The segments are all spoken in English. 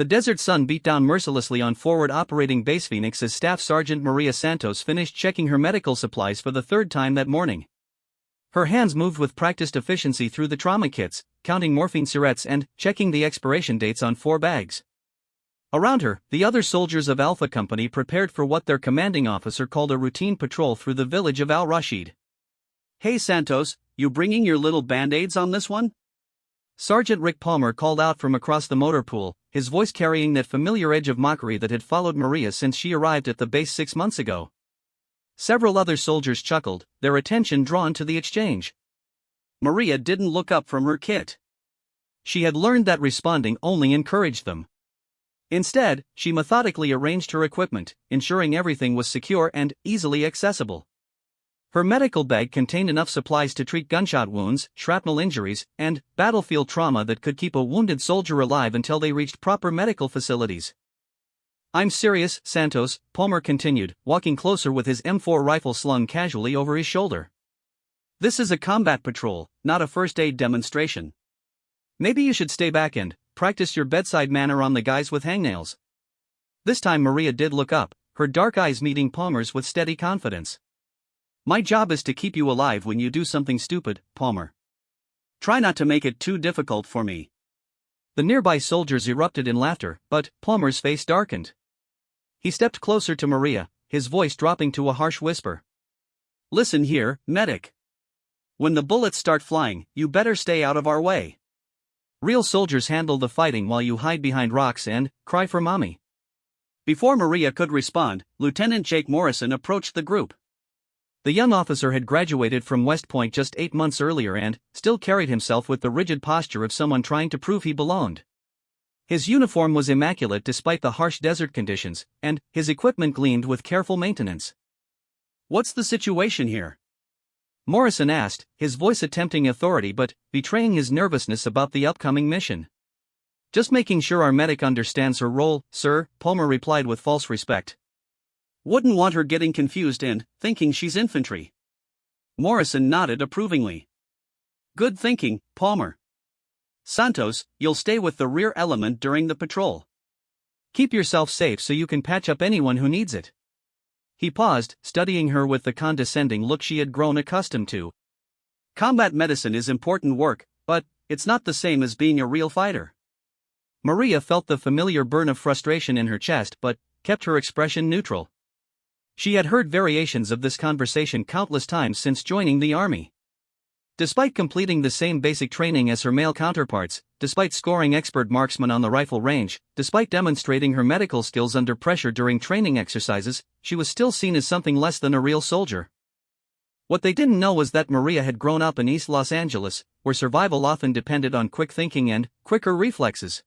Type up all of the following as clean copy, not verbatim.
The desert sun beat down mercilessly on forward operating base Phoenix as Staff Sergeant Maria Santos finished checking her medical supplies for the third time that morning. Her hands moved with practiced efficiency through the trauma kits, counting morphine syrettes and checking the expiration dates on 4 bags. Around her, the other soldiers of Alpha Company prepared for what their commanding officer called a routine patrol through the village of Al-Rashid. "Hey Santos, you bringing your little band-aids on this one?" Sergeant Rick Palmer called out from across the motor pool, his voice carrying that familiar edge of mockery that had followed Maria since she arrived at the base 6 months ago. Several other soldiers chuckled, their attention drawn to the exchange. Maria didn't look up from her kit. She had learned that responding only encouraged them. Instead, she methodically arranged her equipment, ensuring everything was secure and easily accessible. Her medical bag contained enough supplies to treat gunshot wounds, shrapnel injuries, and battlefield trauma that could keep a wounded soldier alive until they reached proper medical facilities. "I'm serious, Santos," Palmer continued, walking closer with his M4 rifle slung casually over his shoulder. "This is a combat patrol, not a first aid demonstration. Maybe you should stay back and practice your bedside manner on the guys with hangnails." This time Maria did look up, her dark eyes meeting Palmer's with steady confidence. "My job is to keep you alive when you do something stupid, Palmer. Try not to make it too difficult for me." The nearby soldiers erupted in laughter, but Palmer's face darkened. He stepped closer to Maria, his voice dropping to a harsh whisper. "Listen here, medic. When the bullets start flying, you better stay out of our way. Real soldiers handle the fighting while you hide behind rocks and cry for mommy." Before Maria could respond, Lieutenant Jake Morrison approached the group. The young officer had graduated from West Point just 8 months earlier and still carried himself with the rigid posture of someone trying to prove he belonged. His uniform was immaculate despite the harsh desert conditions, and his equipment gleamed with careful maintenance. "What's the situation here?" Morrison asked, his voice attempting authority but betraying his nervousness about the upcoming mission. "Just making sure our medic understands her role, sir," Palmer replied with false respect. "Wouldn't want her getting confused and thinking she's infantry." Morrison nodded approvingly. "Good thinking, Palmer. Santos, you'll stay with the rear element during the patrol. Keep yourself safe so you can patch up anyone who needs it." He paused, studying her with the condescending look she had grown accustomed to. "Combat medicine is important work, but it's not the same as being a real fighter." Maria felt the familiar burn of frustration in her chest but kept her expression neutral. She had heard variations of this conversation countless times since joining the army. Despite completing the same basic training as her male counterparts, despite scoring expert marksman on the rifle range, despite demonstrating her medical skills under pressure during training exercises, she was still seen as something less than a real soldier. What they didn't know was that Maria had grown up in East Los Angeles, where survival often depended on quick thinking and quicker reflexes.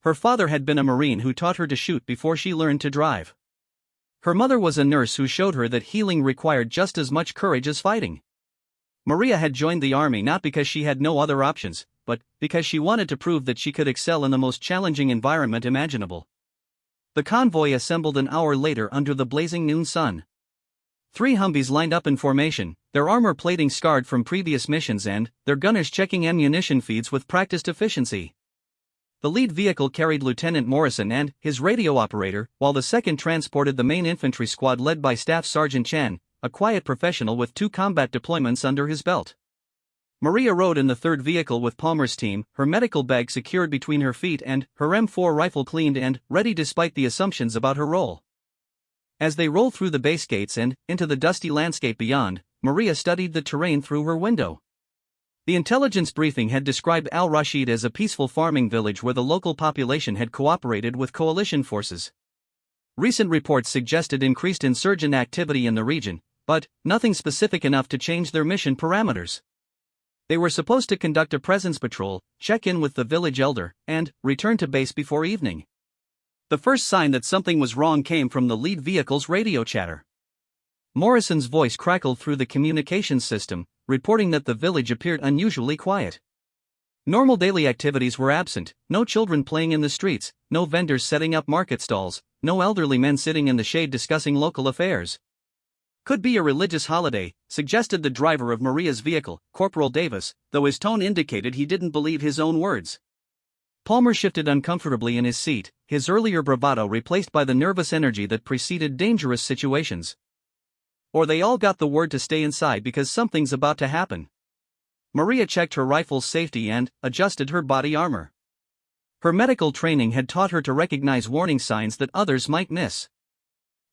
Her father had been a Marine who taught her to shoot before she learned to drive. Her mother was a nurse who showed her that healing required just as much courage as fighting. Maria had joined the army not because she had no other options, but because she wanted to prove that she could excel in the most challenging environment imaginable. The convoy assembled an hour later under the blazing noon sun. 3 Humvees lined up in formation, their armor plating scarred from previous missions and their gunners checking ammunition feeds with practiced efficiency. The lead vehicle carried Lieutenant Morrison and his radio operator, while the second transported the main infantry squad led by Staff Sergeant Chen, a quiet professional with 2 combat deployments under his belt. Maria rode in the third vehicle with Palmer's team, her medical bag secured between her feet and her M4 rifle cleaned and ready despite the assumptions about her role. As they rolled through the base gates and into the dusty landscape beyond, Maria studied the terrain through her window. The intelligence briefing had described Al-Rashid as a peaceful farming village where the local population had cooperated with coalition forces. Recent reports suggested increased insurgent activity in the region, but nothing specific enough to change their mission parameters. They were supposed to conduct a presence patrol, check in with the village elder, and return to base before evening. The first sign that something was wrong came from the lead vehicle's radio chatter. Morrison's voice crackled through the communications system, reporting that the village appeared unusually quiet. Normal daily activities were absent, no children playing in the streets, no vendors setting up market stalls, no elderly men sitting in the shade discussing local affairs. "Could be a religious holiday," suggested the driver of Maria's vehicle, Corporal Davis, though his tone indicated he didn't believe his own words. Palmer shifted uncomfortably in his seat, his earlier bravado replaced by the nervous energy that preceded dangerous situations. Or they all got the word to stay inside because something's about to happen. Maria checked her rifle's safety and adjusted her body armor. Her medical training had taught her to recognize warning signs that others might miss.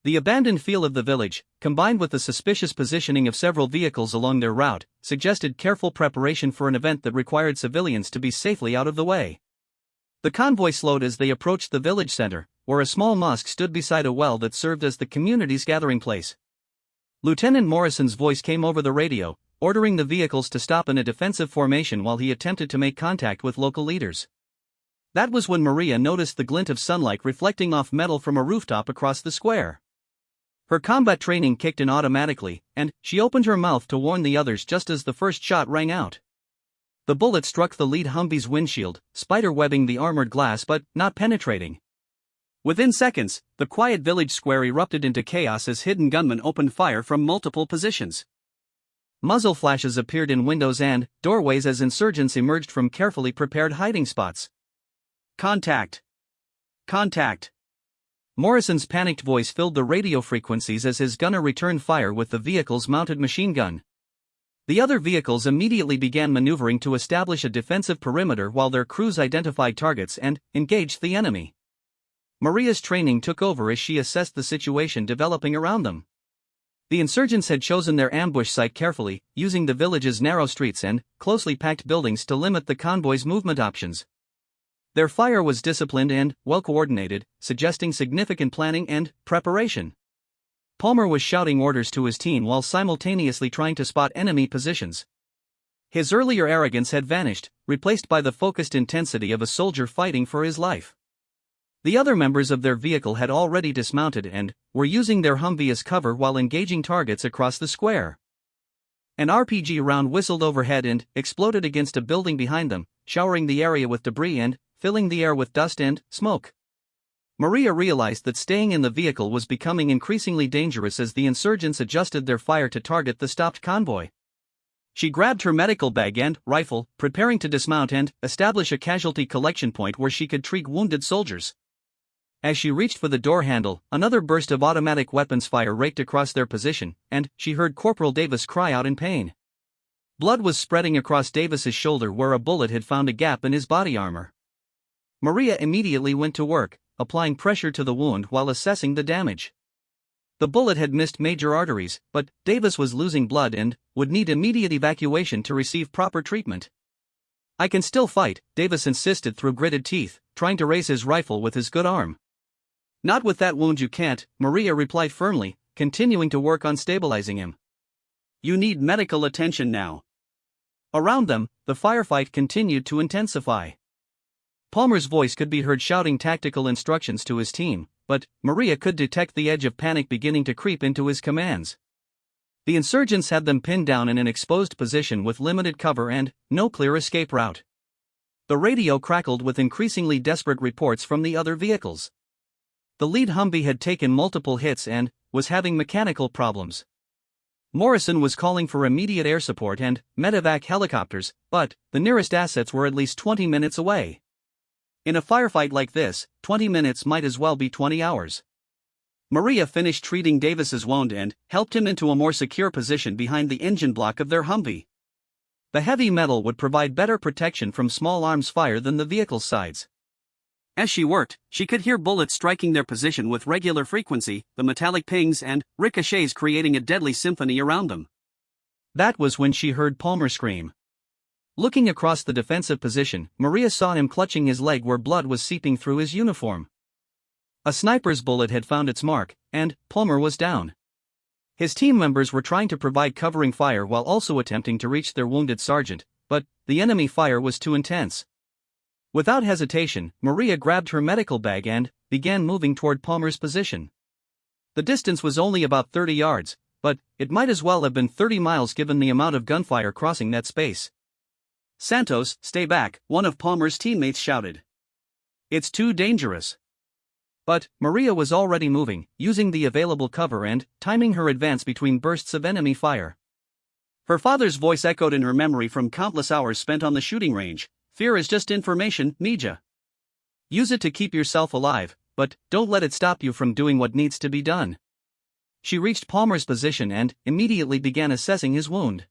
The abandoned feel of the village, combined with the suspicious positioning of several vehicles along their route, suggested careful preparation for an event that required civilians to be safely out of the way. The convoy slowed as they approached the village center, where a small mosque stood beside a well that served as the community's gathering place. Lieutenant Morrison's voice came over the radio, ordering the vehicles to stop in a defensive formation while he attempted to make contact with local leaders. That was when Maria noticed the glint of sunlight reflecting off metal from a rooftop across the square. Her combat training kicked in automatically, and she opened her mouth to warn the others just as the first shot rang out. The bullet struck the lead Humvee's windshield, spiderwebbing the armored glass but not penetrating. Within seconds, the quiet village square erupted into chaos as hidden gunmen opened fire from multiple positions. Muzzle flashes appeared in windows and doorways as insurgents emerged from carefully prepared hiding spots. Contact! Contact! Morrison's panicked voice filled the radio frequencies as his gunner returned fire with the vehicle's mounted machine gun. The other vehicles immediately began maneuvering to establish a defensive perimeter while their crews identified targets and engaged the enemy. Maria's training took over as she assessed the situation developing around them. The insurgents had chosen their ambush site carefully, using the village's narrow streets and closely packed buildings to limit the convoy's movement options. Their fire was disciplined and well-coordinated, suggesting significant planning and preparation. Palmer was shouting orders to his team while simultaneously trying to spot enemy positions. His earlier arrogance had vanished, replaced by the focused intensity of a soldier fighting for his life. The other members of their vehicle had already dismounted and were using their Humvee as cover while engaging targets across the square. An RPG round whistled overhead and exploded against a building behind them, showering the area with debris and filling the air with dust and smoke. Maria realized that staying in the vehicle was becoming increasingly dangerous as the insurgents adjusted their fire to target the stopped convoy. She grabbed her medical bag and rifle, preparing to dismount and establish a casualty collection point where she could treat wounded soldiers. As she reached for the door handle, another burst of automatic weapons fire raked across their position, and she heard Corporal Davis cry out in pain. Blood was spreading across Davis's shoulder where a bullet had found a gap in his body armor. Maria immediately went to work, applying pressure to the wound while assessing the damage. The bullet had missed major arteries, but Davis was losing blood and would need immediate evacuation to receive proper treatment. "I can still fight," Davis insisted through gritted teeth, trying to raise his rifle with his good arm. "Not with that wound you can't," Maria replied firmly, continuing to work on stabilizing him. "You need medical attention now." Around them, the firefight continued to intensify. Palmer's voice could be heard shouting tactical instructions to his team, but Maria could detect the edge of panic beginning to creep into his commands. The insurgents had them pinned down in an exposed position with limited cover and no clear escape route. The radio crackled with increasingly desperate reports from the other vehicles. The lead Humvee had taken multiple hits and was having mechanical problems. Morrison was calling for immediate air support and medevac helicopters, but the nearest assets were at least 20 minutes away. In a firefight like this, 20 minutes might as well be 20 hours. Maria finished treating Davis's wound and helped him into a more secure position behind the engine block of their Humvee. The heavy metal would provide better protection from small arms fire than the vehicle's sides. As she worked, she could hear bullets striking their position with regular frequency, the metallic pings and ricochets creating a deadly symphony around them. That was when she heard Palmer scream. Looking across the defensive position, Maria saw him clutching his leg where blood was seeping through his uniform. A sniper's bullet had found its mark, and Palmer was down. His team members were trying to provide covering fire while also attempting to reach their wounded sergeant, but the enemy fire was too intense. Without hesitation, Maria grabbed her medical bag and began moving toward Palmer's position. The distance was only about 30 yards, but it might as well have been 30 miles given the amount of gunfire crossing that space. "Santos, stay back," one of Palmer's teammates shouted. "It's too dangerous." But Maria was already moving, using the available cover and timing her advance between bursts of enemy fire. Her father's voice echoed in her memory from countless hours spent on the shooting range. "Fear is just information, Mija. Use it to keep yourself alive, but don't let it stop you from doing what needs to be done. She reached Palmer's position and immediately began assessing his wound.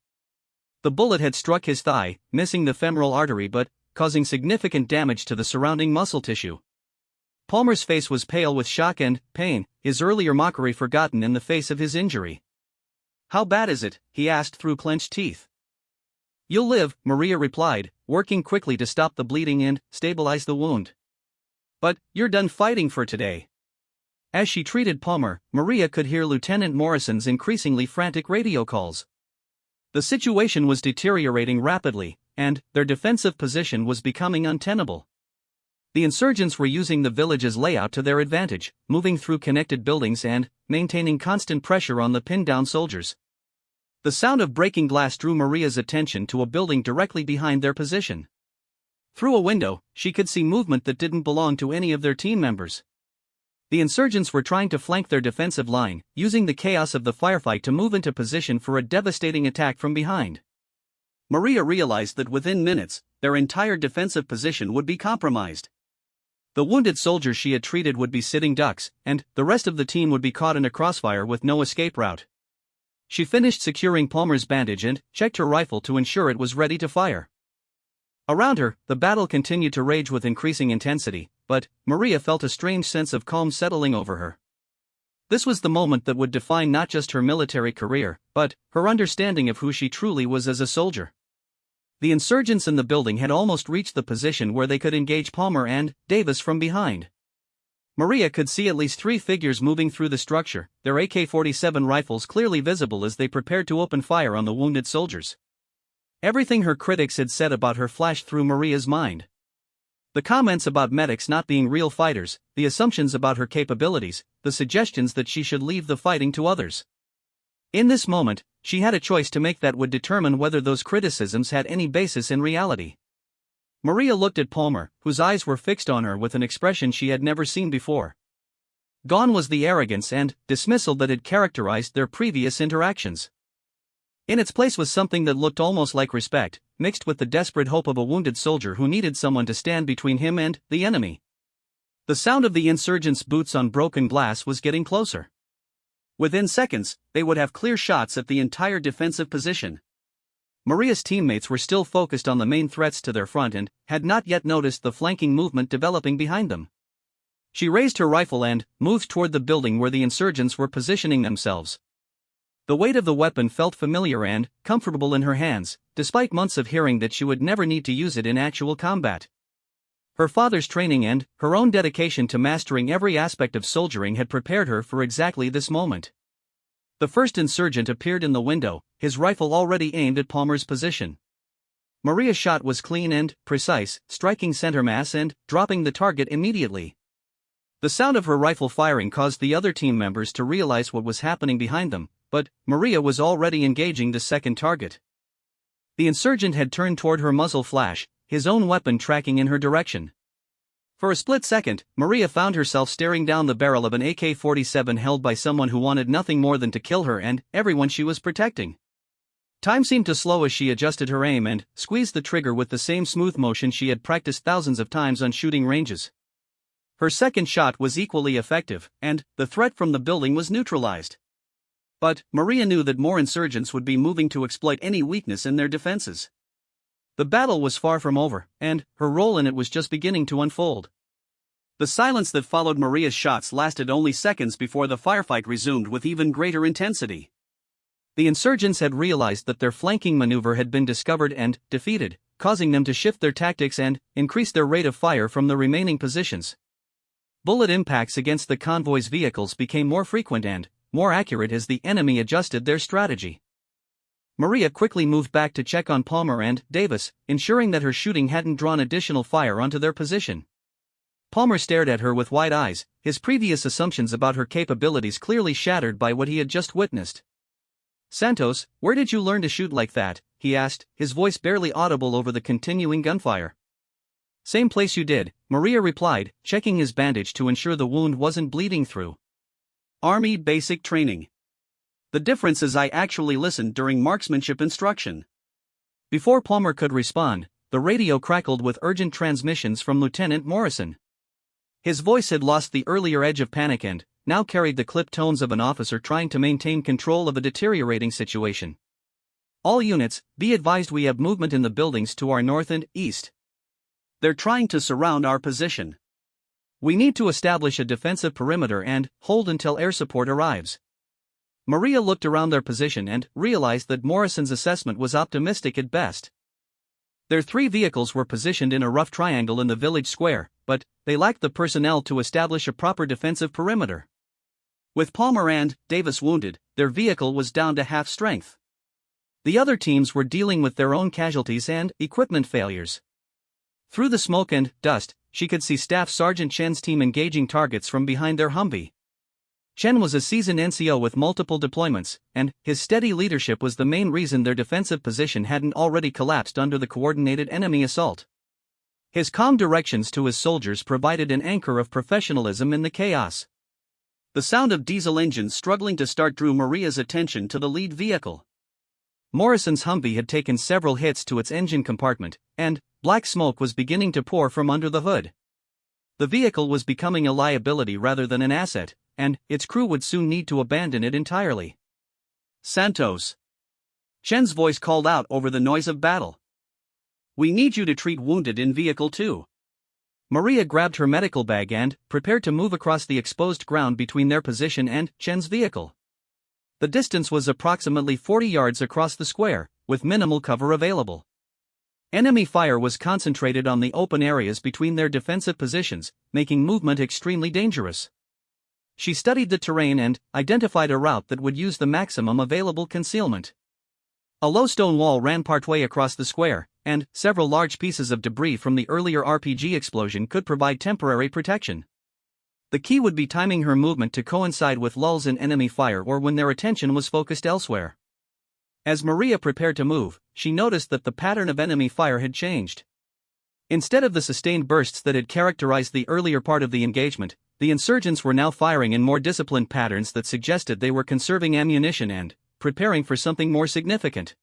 The bullet had struck his thigh, missing the femoral artery but causing significant damage to the surrounding muscle tissue. Palmer's face was pale with shock and pain, his earlier mockery forgotten in the face of his injury. "How bad is it?" he asked through clenched teeth. "You'll live," Maria replied, working quickly to stop the bleeding and stabilize the wound. "But you're done fighting for today." As she treated Palmer, Maria could hear Lieutenant Morrison's increasingly frantic radio calls. The situation was deteriorating rapidly, and their defensive position was becoming untenable. The insurgents were using the village's layout to their advantage, moving through connected buildings and maintaining constant pressure on the pinned-down soldiers. The sound of breaking glass drew Maria's attention to a building directly behind their position. Through a window, she could see movement that didn't belong to any of their team members. The insurgents were trying to flank their defensive line, using the chaos of the firefight to move into position for a devastating attack from behind. Maria realized that within minutes, their entire defensive position would be compromised. The wounded soldiers she had treated would be sitting ducks, and the rest of the team would be caught in a crossfire with no escape route. She finished securing Palmer's bandage and checked her rifle to ensure it was ready to fire. Around her, the battle continued to rage with increasing intensity, but Maria felt a strange sense of calm settling over her. This was the moment that would define not just her military career, but her understanding of who she truly was as a soldier. The insurgents in the building had almost reached the position where they could engage Palmer and Davis from behind. Maria could see at least 3 figures moving through the structure, their AK-47 rifles clearly visible as they prepared to open fire on the wounded soldiers. Everything her critics had said about her flashed through Maria's mind. The comments about medics not being real fighters, the assumptions about her capabilities, the suggestions that she should leave the fighting to others. In this moment, she had a choice to make that would determine whether those criticisms had any basis in reality. Maria looked at Palmer, whose eyes were fixed on her with an expression she had never seen before. Gone was the arrogance and dismissal that had characterized their previous interactions. In its place was something that looked almost like respect, mixed with the desperate hope of a wounded soldier who needed someone to stand between him and the enemy. The sound of the insurgents' boots on broken glass was getting closer. Within seconds, they would have clear shots at the entire defensive position. Maria's teammates were still focused on the main threats to their front and had not yet noticed the flanking movement developing behind them. She raised her rifle and moved toward the building where the insurgents were positioning themselves. The weight of the weapon felt familiar and comfortable in her hands, despite months of hearing that she would never need to use it in actual combat. Her father's training and her own dedication to mastering every aspect of soldiering had prepared her for exactly this moment. The first insurgent appeared in the window, his rifle already aimed at Palmer's position. Maria's shot was clean and precise, striking center mass and dropping the target immediately. The sound of her rifle firing caused the other team members to realize what was happening behind them, but Maria was already engaging the second target. The insurgent had turned toward her muzzle flash, his own weapon tracking in her direction. For a split second, Maria found herself staring down the barrel of an AK-47 held by someone who wanted nothing more than to kill her and everyone she was protecting. Time seemed to slow as she adjusted her aim and squeezed the trigger with the same smooth motion she had practiced thousands of times on shooting ranges. Her second shot was equally effective, and the threat from the building was neutralized. But Maria knew that more insurgents would be moving to exploit any weakness in their defenses. The battle was far from over, and her role in it was just beginning to unfold. The silence that followed Maria's shots lasted only seconds before the firefight resumed with even greater intensity. The insurgents had realized that their flanking maneuver had been discovered and defeated, causing them to shift their tactics and increase their rate of fire from the remaining positions. Bullet impacts against the convoy's vehicles became more frequent and more accurate as the enemy adjusted their strategy. Maria quickly moved back to check on Palmer and Davis, ensuring that her shooting hadn't drawn additional fire onto their position. Palmer stared at her with wide eyes, his previous assumptions about her capabilities clearly shattered by what he had just witnessed. "Santos, where did you learn to shoot like that?" he asked, his voice barely audible over the continuing gunfire. "Same place you did," Maria replied, checking his bandage to ensure the wound wasn't bleeding through. "Army basic training. The difference is I actually listened during marksmanship instruction." Before Palmer could respond, the radio crackled with urgent transmissions from Lieutenant Morrison. His voice had lost the earlier edge of panic and now carried the clipped tones of an officer trying to maintain control of a deteriorating situation. All units, be advised we have movement in the buildings to our north and east. They're trying to surround our position. We need to establish a defensive perimeter and hold until air support arrives. Maria looked around their position and realized that Morrison's assessment was optimistic at best. Their 3 vehicles were positioned in a rough triangle in the village square, but they lacked the personnel to establish a proper defensive perimeter. With Palmer and Davis wounded, their vehicle was down to half strength. The other teams were dealing with their own casualties and equipment failures. Through the smoke and dust, she could see Staff Sergeant Chen's team engaging targets from behind their Humvee. Chen was a seasoned NCO with multiple deployments, and his steady leadership was the main reason their defensive position hadn't already collapsed under the coordinated enemy assault. His calm directions to his soldiers provided an anchor of professionalism in the chaos. The sound of diesel engines struggling to start drew Maria's attention to the lead vehicle. Morrison's Humvee had taken several hits to its engine compartment, and black smoke was beginning to pour from under the hood. The vehicle was becoming a liability rather than an asset, and its crew would soon need to abandon it entirely. Santos. Chen's voice called out over the noise of battle. We need you to treat wounded in vehicle 2. Maria grabbed her medical bag and prepared to move across the exposed ground between their position and Chen's vehicle. The distance was approximately 40 yards across the square, with minimal cover available. Enemy fire was concentrated on the open areas between their defensive positions, making movement extremely dangerous. She studied the terrain and identified a route that would use the maximum available concealment. A low stone wall ran partway across the square, and several large pieces of debris from the earlier RPG explosion could provide temporary protection. The key would be timing her movement to coincide with lulls in enemy fire or when their attention was focused elsewhere. As Maria prepared to move, she noticed that the pattern of enemy fire had changed. Instead of the sustained bursts that had characterized the earlier part of the engagement, the insurgents were now firing in more disciplined patterns that suggested they were conserving ammunition and preparing for something more significant.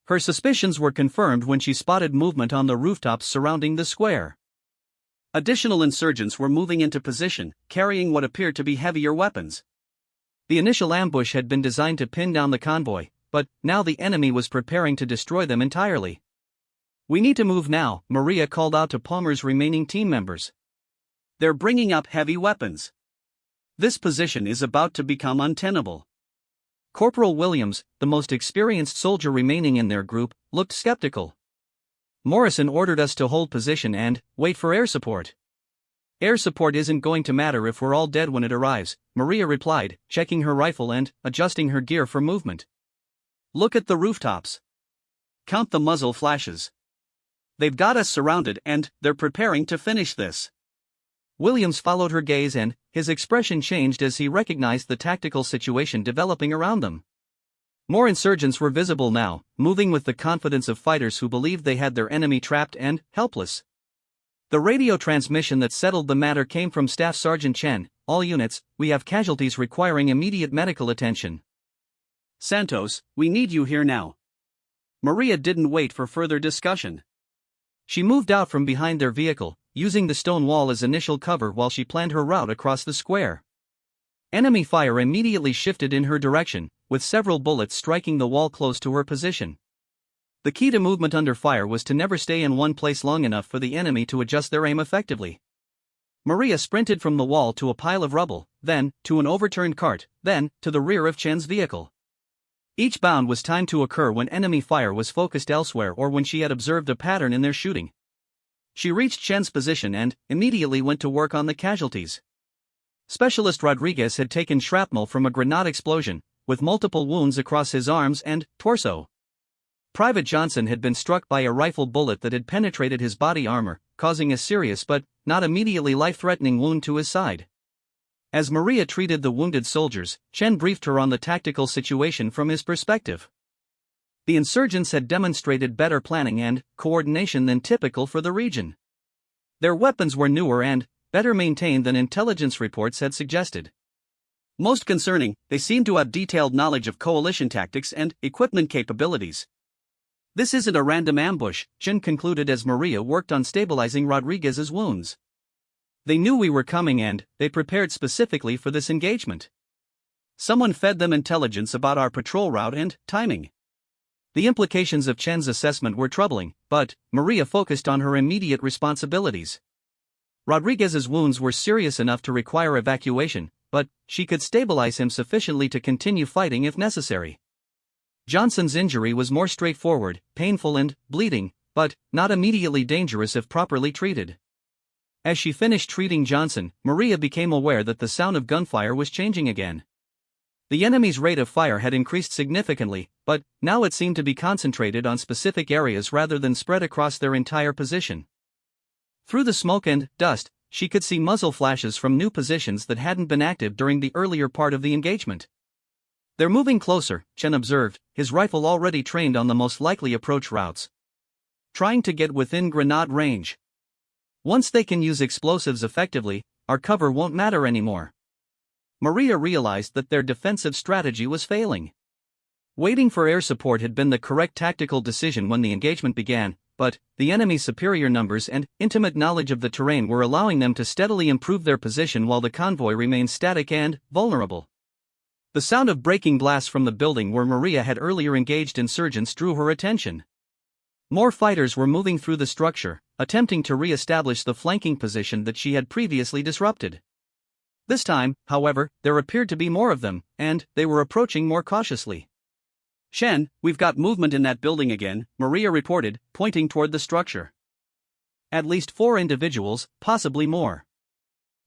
Her suspicions were confirmed when she spotted movement on the rooftops surrounding the square. Additional insurgents were moving into position, carrying what appeared to be heavier weapons. The initial ambush had been designed to pin down the convoy, but now the enemy was preparing to destroy them entirely. We need to move now, Maria called out to Palmer's remaining team members. They're bringing up heavy weapons. This position is about to become untenable. Corporal Williams, the most experienced soldier remaining in their group, looked skeptical. Morrison ordered us to hold position and wait for air support. Air support isn't going to matter if we're all dead when it arrives, Maria replied, checking her rifle and adjusting her gear for movement. Look at the rooftops. Count the muzzle flashes. They've got us surrounded and they're preparing to finish this. Williams followed her gaze and his expression changed as he recognized the tactical situation developing around them. More insurgents were visible now, moving with the confidence of fighters who believed they had their enemy trapped and helpless. The radio transmission that settled the matter came from Staff Sergeant Chen. All units, we have casualties requiring immediate medical attention. Santos, we need you here now. Maria didn't wait for further discussion. She moved out from behind their vehicle, using the stone wall as initial cover while she planned her route across the square. Enemy fire immediately shifted in her direction, with several bullets striking the wall close to her position. The key to movement under fire was to never stay in one place long enough for the enemy to adjust their aim effectively. Maria sprinted from the wall to a pile of rubble, then to an overturned cart, then to the rear of Chen's vehicle. Each bound was timed to occur when enemy fire was focused elsewhere or when she had observed a pattern in their shooting. She reached Chen's position and immediately went to work on the casualties. Specialist Rodriguez had taken shrapnel from a grenade explosion, with multiple wounds across his arms and torso. Private Johnson had been struck by a rifle bullet that had penetrated his body armor, causing a serious but not immediately life-threatening wound to his side. As Maria treated the wounded soldiers, Chen briefed her on the tactical situation from his perspective. The insurgents had demonstrated better planning and coordination than typical for the region. Their weapons were newer and better maintained than intelligence reports had suggested. Most concerning, they seemed to have detailed knowledge of coalition tactics and equipment capabilities. This isn't a random ambush, Chen concluded as Maria worked on stabilizing Rodriguez's wounds. They knew we were coming and they prepared specifically for this engagement. Someone fed them intelligence about our patrol route and timing. The implications of Chen's assessment were troubling, but Maria focused on her immediate responsibilities. Rodriguez's wounds were serious enough to require evacuation, but she could stabilize him sufficiently to continue fighting if necessary. Johnson's injury was more straightforward, painful and bleeding, but not immediately dangerous if properly treated. As she finished treating Johnson, Maria became aware that the sound of gunfire was changing again. The enemy's rate of fire had increased significantly, but now it seemed to be concentrated on specific areas rather than spread across their entire position. Through the smoke and dust, she could see muzzle flashes from new positions that hadn't been active during the earlier part of the engagement. "They're moving closer," Chen observed, his rifle already trained on the most likely approach routes. "Trying to get within grenade range. Once they can use explosives effectively, our cover won't matter anymore." Maria realized that their defensive strategy was failing. Waiting for air support had been the correct tactical decision when the engagement began, but the enemy's superior numbers and intimate knowledge of the terrain were allowing them to steadily improve their position while the convoy remained static and vulnerable. The sound of breaking glass from the building where Maria had earlier engaged insurgents drew her attention. More fighters were moving through the structure, attempting to re-establish the flanking position that she had previously disrupted. This time, however, there appeared to be more of them, and they were approaching more cautiously. "Chen, we've got movement in that building again," Maria reported, pointing toward the structure. "At least 4 individuals, possibly more."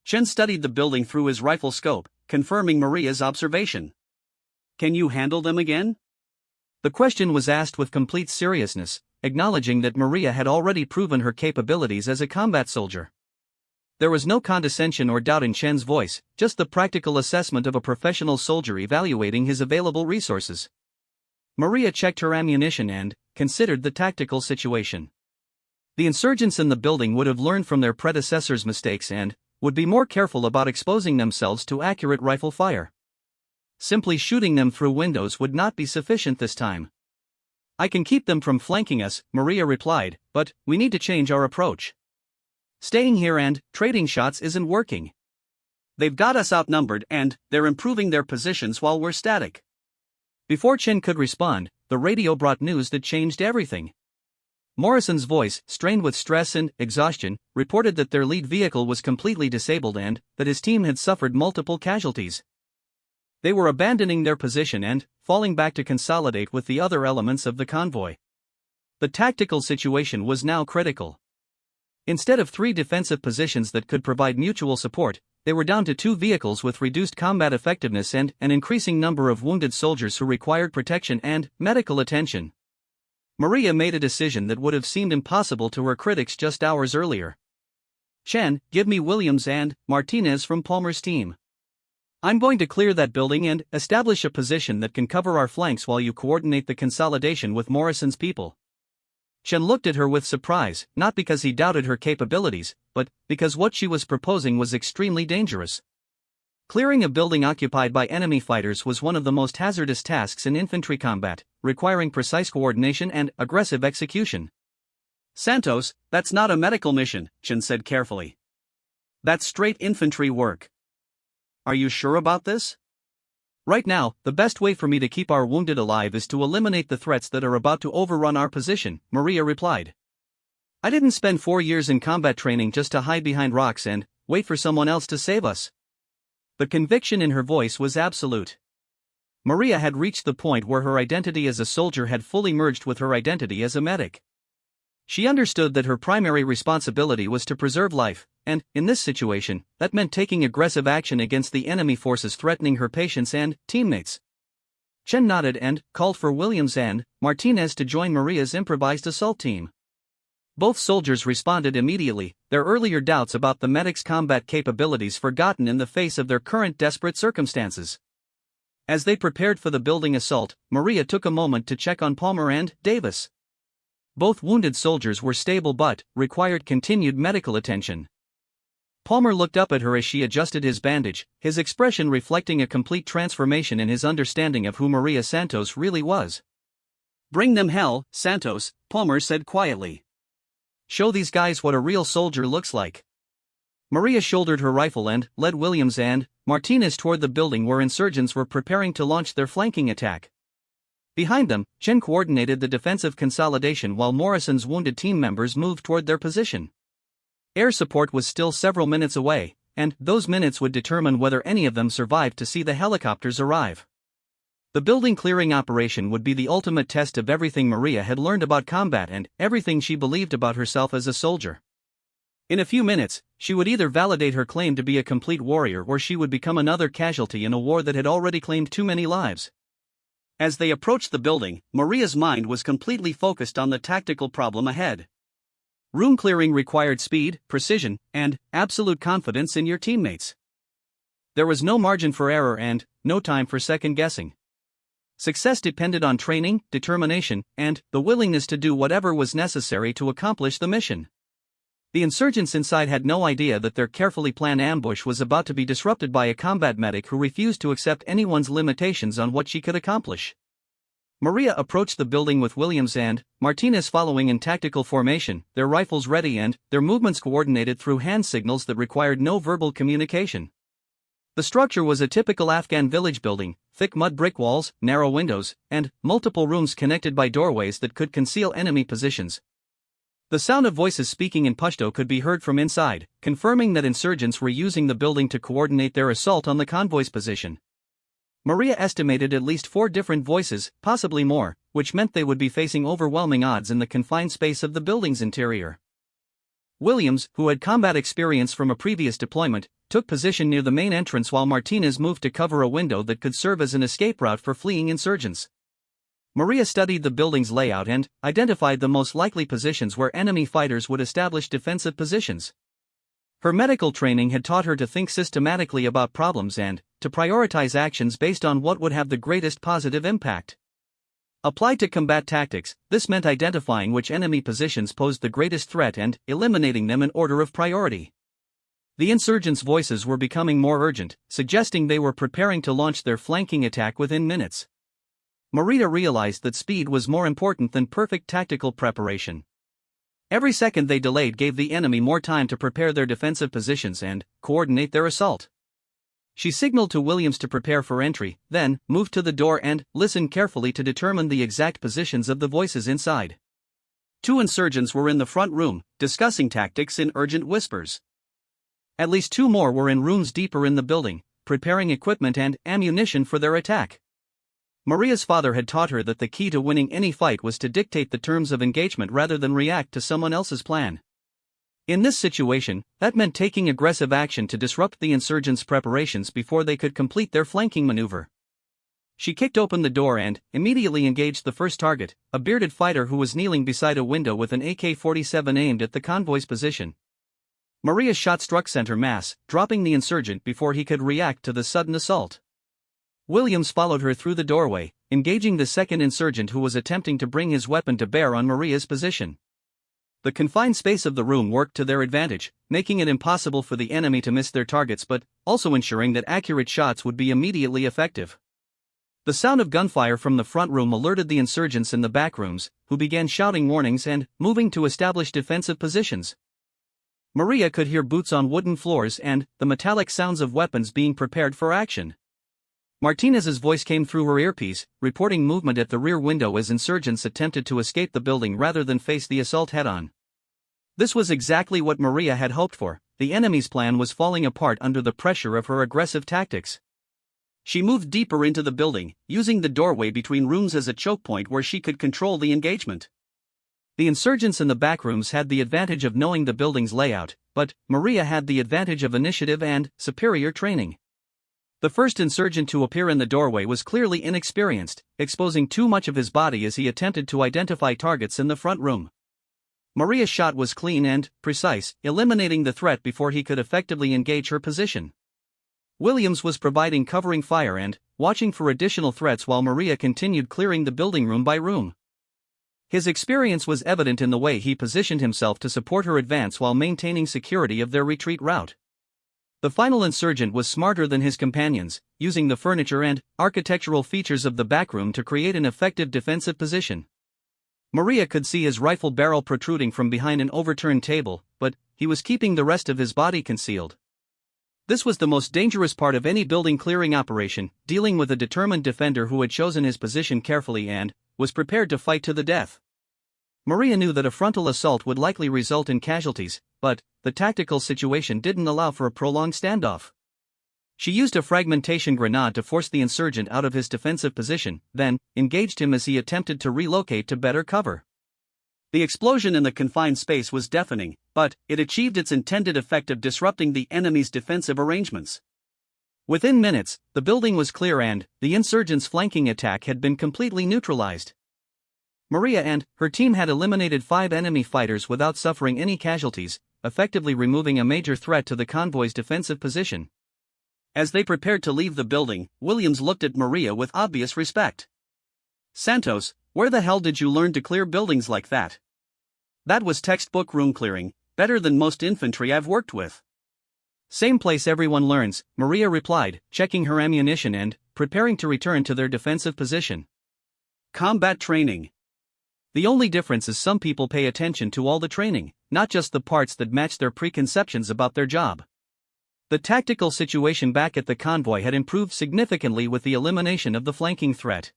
Chen studied the building through his rifle scope, confirming Maria's observation. "Can you handle them again?" The question was asked with complete seriousness, acknowledging that Maria had already proven her capabilities as a combat soldier. There was no condescension or doubt in Chen's voice, just the practical assessment of a professional soldier evaluating his available resources. Maria checked her ammunition and considered the tactical situation. The insurgents in the building would have learned from their predecessors' mistakes and would be more careful about exposing themselves to accurate rifle fire. Simply shooting them through windows would not be sufficient this time. "I can keep them from flanking us," Maria replied, "but we need to change our approach. Staying here and trading shots isn't working. They've got us outnumbered and they're improving their positions while we're static." Before Chen could respond, the radio brought news that changed everything. Morrison's voice, strained with stress and exhaustion, reported that their lead vehicle was completely disabled and that his team had suffered multiple casualties. They were abandoning their position and falling back to consolidate with the other elements of the convoy. The tactical situation was now critical. Instead of 3 defensive positions that could provide mutual support, they were down to 2 vehicles with reduced combat effectiveness and an increasing number of wounded soldiers who required protection and medical attention. Maria made a decision that would have seemed impossible to her critics just hours earlier. "Chen, give me Williams and Martinez from Palmer's team. I'm going to clear that building and establish a position that can cover our flanks while you coordinate the consolidation with Morrison's people." Chen looked at her with surprise, not because he doubted her capabilities, but because what she was proposing was extremely dangerous. Clearing a building occupied by enemy fighters was one of the most hazardous tasks in infantry combat, requiring precise coordination and aggressive execution. "Santos, that's not a medical mission," Chen said carefully. "That's straight infantry work. Are you sure about this?" "Right now, the best way for me to keep our wounded alive is to eliminate the threats that are about to overrun our position," Maria replied. "I didn't spend 4 years in combat training just to hide behind rocks and wait for someone else to save us." The conviction in her voice was absolute. Maria had reached the point where her identity as a soldier had fully merged with her identity as a medic. She understood that her primary responsibility was to preserve life, and, in this situation, that meant taking aggressive action against the enemy forces threatening her patients and teammates. Chen nodded and called for Williams and Martinez to join Maria's improvised assault team. Both soldiers responded immediately, their earlier doubts about the medic's combat capabilities forgotten in the face of their current desperate circumstances. As they prepared for the building assault, Maria took a moment to check on Palmer and Davis. Both wounded soldiers were stable but required continued medical attention. Palmer looked up at her as she adjusted his bandage, his expression reflecting a complete transformation in his understanding of who Maria Santos really was. "Bring them hell, Santos," Palmer said quietly. "Show these guys what a real soldier looks like." Maria shouldered her rifle and led Williams and Martinez toward the building where insurgents were preparing to launch their flanking attack. Behind them, Chen coordinated the defensive consolidation while Morrison's wounded team members moved toward their position. Air support was still several minutes away, and those minutes would determine whether any of them survived to see the helicopters arrive. The building clearing operation would be the ultimate test of everything Maria had learned about combat and everything she believed about herself as a soldier. In a few minutes, she would either validate her claim to be a complete warrior or she would become another casualty in a war that had already claimed too many lives. As they approached the building, Maria's mind was completely focused on the tactical problem ahead. Room clearing required speed, precision, and absolute confidence in your teammates. There was no margin for error and no time for second guessing. Success depended on training, determination, and the willingness to do whatever was necessary to accomplish the mission. The insurgents inside had no idea that their carefully planned ambush was about to be disrupted by a combat medic who refused to accept anyone's limitations on what she could accomplish. Maria approached the building with Williams and Martinez following in tactical formation, their rifles ready and their movements coordinated through hand signals that required no verbal communication. The structure was a typical Afghan village building, thick mud brick walls, narrow windows, and multiple rooms connected by doorways that could conceal enemy positions. The sound of voices speaking in Pashto could be heard from inside, confirming that insurgents were using the building to coordinate their assault on the convoy's position. Maria estimated at least 4 different voices, possibly more, which meant they would be facing overwhelming odds in the confined space of the building's interior. Williams, who had combat experience from a previous deployment, took position near the main entrance while Martinez moved to cover a window that could serve as an escape route for fleeing insurgents. Maria studied the building's layout and identified the most likely positions where enemy fighters would establish defensive positions. Her medical training had taught her to think systematically about problems and to prioritize actions based on what would have the greatest positive impact. Applied to combat tactics, this meant identifying which enemy positions posed the greatest threat and eliminating them in order of priority. The insurgents' voices were becoming more urgent, suggesting they were preparing to launch their flanking attack within minutes. Maria realized that speed was more important than perfect tactical preparation. Every second they delayed gave the enemy more time to prepare their defensive positions and coordinate their assault. She signaled to Williams to prepare for entry, then moved to the door and listened carefully to determine the exact positions of the voices inside. 2 insurgents were in the front room, discussing tactics in urgent whispers. At least 2 more were in rooms deeper in the building, preparing equipment and ammunition for their attack. Maria's father had taught her that the key to winning any fight was to dictate the terms of engagement rather than react to someone else's plan. In this situation, that meant taking aggressive action to disrupt the insurgents' preparations before they could complete their flanking maneuver. She kicked open the door and immediately engaged the first target, a bearded fighter who was kneeling beside a window with an AK-47 aimed at the convoy's position. Maria's shot struck center mass, dropping the insurgent before he could react to the sudden assault. Williams followed her through the doorway, engaging the second insurgent who was attempting to bring his weapon to bear on Maria's position. The confined space of the room worked to their advantage, making it impossible for the enemy to miss their targets but also ensuring that accurate shots would be immediately effective. The sound of gunfire from the front room alerted the insurgents in the back rooms, who began shouting warnings and moving to establish defensive positions. Maria could hear boots on wooden floors and the metallic sounds of weapons being prepared for action. Martinez's voice came through her earpiece, reporting movement at the rear window as insurgents attempted to escape the building rather than face the assault head-on. This was exactly what Maria had hoped for. The enemy's plan was falling apart under the pressure of her aggressive tactics. She moved deeper into the building, using the doorway between rooms as a choke point where she could control the engagement. The insurgents in the back rooms had the advantage of knowing the building's layout, but Maria had the advantage of initiative and superior training. The first insurgent to appear in the doorway was clearly inexperienced, exposing too much of his body as he attempted to identify targets in the front room. Maria's shot was clean and precise, eliminating the threat before he could effectively engage her position. Williams was providing covering fire and watching for additional threats while Maria continued clearing the building room by room. His experience was evident in the way he positioned himself to support her advance while maintaining security of their retreat route. The final insurgent was smarter than his companions, using the furniture and architectural features of the back room to create an effective defensive position. Maria could see his rifle barrel protruding from behind an overturned table, but he was keeping the rest of his body concealed. This was the most dangerous part of any building clearing operation, dealing with a determined defender who had chosen his position carefully and was prepared to fight to the death. Maria knew that a frontal assault would likely result in casualties, but the tactical situation didn't allow for a prolonged standoff. She used a fragmentation grenade to force the insurgent out of his defensive position, then engaged him as he attempted to relocate to better cover. The explosion in the confined space was deafening, but it achieved its intended effect of disrupting the enemy's defensive arrangements. Within minutes, the building was clear and the insurgents' flanking attack had been completely neutralized. Maria and her team had eliminated 5 enemy fighters without suffering any casualties, effectively removing a major threat to the convoy's defensive position. As they prepared to leave the building, Williams looked at Maria with obvious respect. "Santos, where the hell did you learn to clear buildings like that?" "That was textbook room clearing, better than most infantry I've worked with." "Same place everyone learns," Maria replied, checking her ammunition and preparing to return to their defensive position. "Combat training. The only difference is some people pay attention to all the training, not just the parts that match their preconceptions about their job." The tactical situation back at the convoy had improved significantly with the elimination of the flanking threat.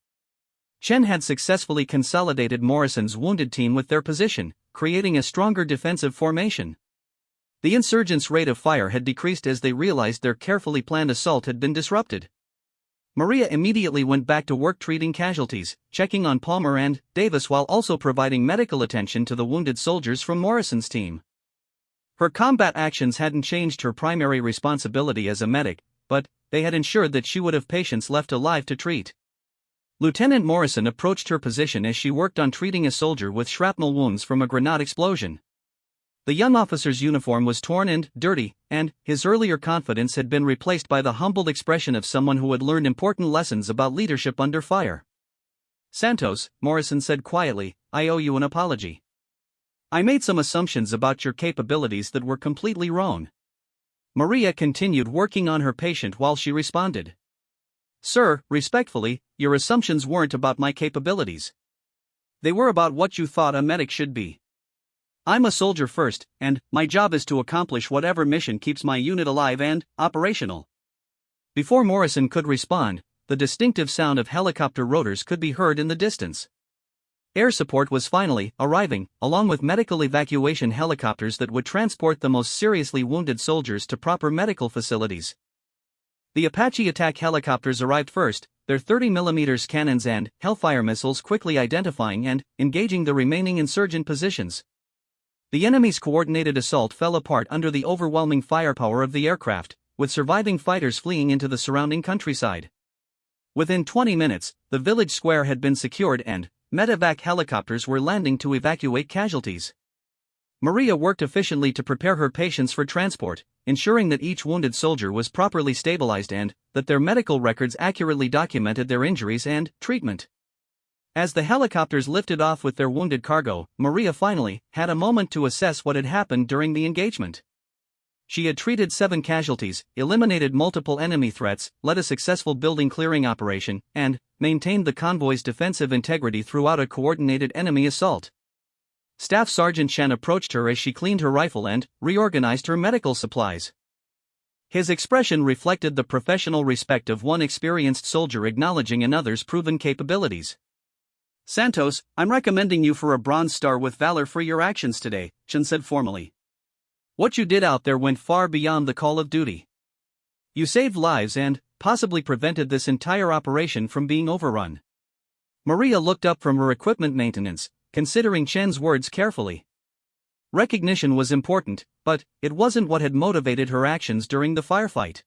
Chen had successfully consolidated Morrison's wounded team with their position, creating a stronger defensive formation. The insurgents' rate of fire had decreased as they realized their carefully planned assault had been disrupted. Maria immediately went back to work treating casualties, checking on Palmer and Davis while also providing medical attention to the wounded soldiers from Morrison's team. Her combat actions hadn't changed her primary responsibility as a medic, but they had ensured that she would have patients left alive to treat. Lieutenant Morrison approached her position as she worked on treating a soldier with shrapnel wounds from a grenade explosion. The young officer's uniform was torn and dirty, and his earlier confidence had been replaced by the humbled expression of someone who had learned important lessons about leadership under fire. "Santos," Morrison said quietly, "I owe you an apology. I made some assumptions about your capabilities that were completely wrong." Maria continued working on her patient while she responded. "Sir, respectfully, your assumptions weren't about my capabilities. They were about what you thought a medic should be. I'm a soldier first, and my job is to accomplish whatever mission keeps my unit alive and operational." Before Morrison could respond, the distinctive sound of helicopter rotors could be heard in the distance. Air support was finally arriving, along with medical evacuation helicopters that would transport the most seriously wounded soldiers to proper medical facilities. The Apache attack helicopters arrived first, their 30mm cannons and Hellfire missiles quickly identifying and engaging the remaining insurgent positions. The enemy's coordinated assault fell apart under the overwhelming firepower of the aircraft, with surviving fighters fleeing into the surrounding countryside. Within 20 minutes, the village square had been secured and medevac helicopters were landing to evacuate casualties. Maria worked efficiently to prepare her patients for transport, ensuring that each wounded soldier was properly stabilized and that their medical records accurately documented their injuries and treatment. As the helicopters lifted off with their wounded cargo, Maria finally had a moment to assess what had happened during the engagement. She had treated 7 casualties, eliminated multiple enemy threats, led a successful building clearing operation, and maintained the convoy's defensive integrity throughout a coordinated enemy assault. Staff Sergeant Chen approached her as she cleaned her rifle and reorganized her medical supplies. His expression reflected the professional respect of one experienced soldier acknowledging another's proven capabilities. "Santos, I'm recommending you for a Bronze Star with Valor for your actions today," Chen said formally. "What you did out there went far beyond the call of duty. You saved lives and possibly prevented this entire operation from being overrun." Maria looked up from her equipment maintenance, considering Chen's words carefully. Recognition was important, but it wasn't what had motivated her actions during the firefight.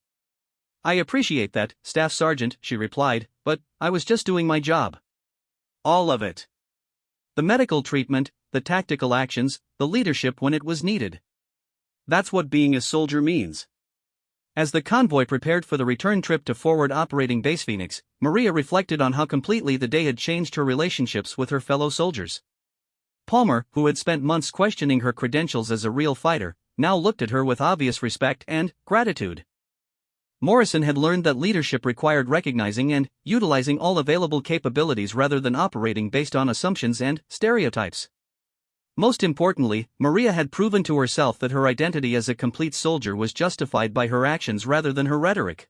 "I appreciate that, Staff Sergeant," she replied, "but I was just doing my job." "All of it. The medical treatment, the tactical actions, the leadership when it was needed. That's what being a soldier means." As the convoy prepared for the return trip to Forward Operating Base Phoenix, Maria reflected on how completely the day had changed her relationships with her fellow soldiers. Palmer, who had spent months questioning her credentials as a real fighter, now looked at her with obvious respect and gratitude. Morrison had learned that leadership required recognizing and utilizing all available capabilities rather than operating based on assumptions and stereotypes. Most importantly, Maria had proven to herself that her identity as a complete soldier was justified by her actions rather than her rhetoric.